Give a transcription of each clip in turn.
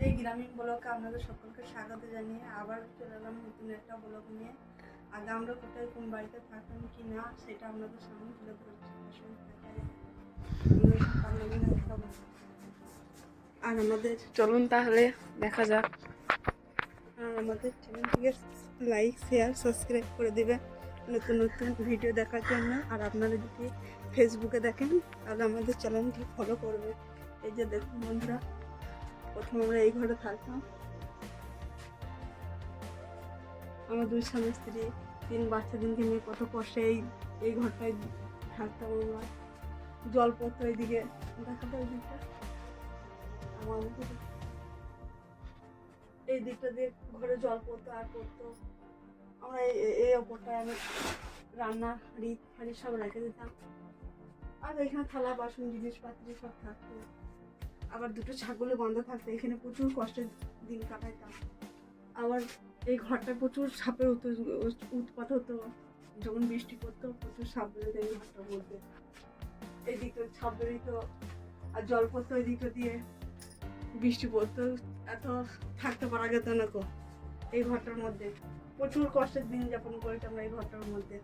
এই গ্রামীণ ব্লগে আপনাদের সকলকে স্বাগত জানিয়ে আবার চলে এলাম নতুন একটা ব্লগ নিয়ে। আগে আমরা কোথায় কোন বাড়িতে থাকতাম কি না সেটা আপনাদের সামনে তুলে ধরছি। আর আমাদের চলুন তাহলে দেখা যাক। আমাদের চ্যানেলটিকে লাইক শেয়ার সাবস্ক্রাইব করে দেবেন নতুন নতুন ভিডিও দেখার জন্য। আর আপনারা যদি ফেসবুকে দেখেন তাহলে আমাদের চ্যানেলটি ফলো করবেন। এই যে দেখুন বন্ধুরা, প্রথমে আমরা এই ঘরে থাকতাম। আমার দুই স্বামী স্ত্রী 3 বাচ্চা দিনকে নিয়ে কত কষ্টে এই ঘরটায় থাকতাম আমরা। জলপত্র এইদিকে দেখাতে, ওই দিকটা আমাদের এই দিকটা দিয়ে ঘরে জল পড়তো আর পড়তো। আমরা এই ওপরটায় আমি রান্না হাঁড়ি সব রেখে দিতাম। আর এখানে থালা বাসন জিনিসপাতি সব থাকতো। আবার 2টো ছাগলে বাঁধা থাকতো, এখানে প্রচুর কষ্টের দিন কাটাইতাম। আবার এই ঘরটায় প্রচুর সাপের উৎপাত হতো। যখন বৃষ্টি পড়তো প্রচুর সাপ বেরোতো এই ঘরটার মধ্যে। এই দিকটা সাপ বেরোতো আর জল পড়তো এই দিকটা দিয়ে। বৃষ্টি পড়তো, এত থাকতে পারা যেত না কো এই ঘরটার মধ্যে। প্রচুর কষ্টের দিন যাপন করেছি আমরা এই ঘরটার মধ্যে।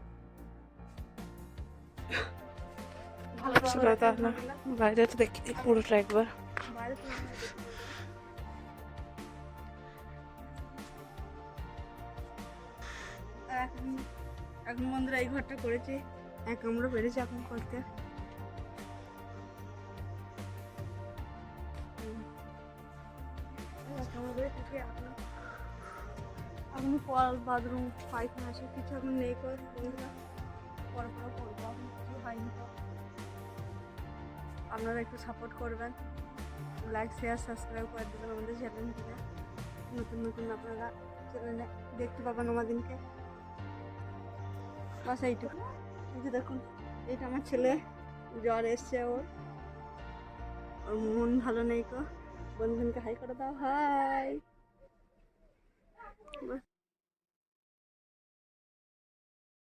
বাইরে তো দেখি পুরোটা একবার। বাইরে তো এখন বন্ধুরা এই ঘরটা করেছি, এক আমরা পেরেছি এখন করতে। এখন কল বাথরুম পায়খানা আছে কিছু এখন নেই করে বন্ধুরা, পরে করবো, এখন কিছু হয়নি। তো আপনারা একটু সাপোর্ট করবেন, লাইক শেয়ার সাবস্ক্রাইব করে দেবেন আমাদের চ্যানেলটিকে। নতুন নতুন আপনারা চ্যানেলে দেখতে পাবেন আমাদেরকে। বাস এইটুকু। এই যে দেখুন, এইটা আমার ছেলে, জ্বর এসছে ওর মন ভালো নেই। তো বন্ধুকে হাই করে দাও, হাই।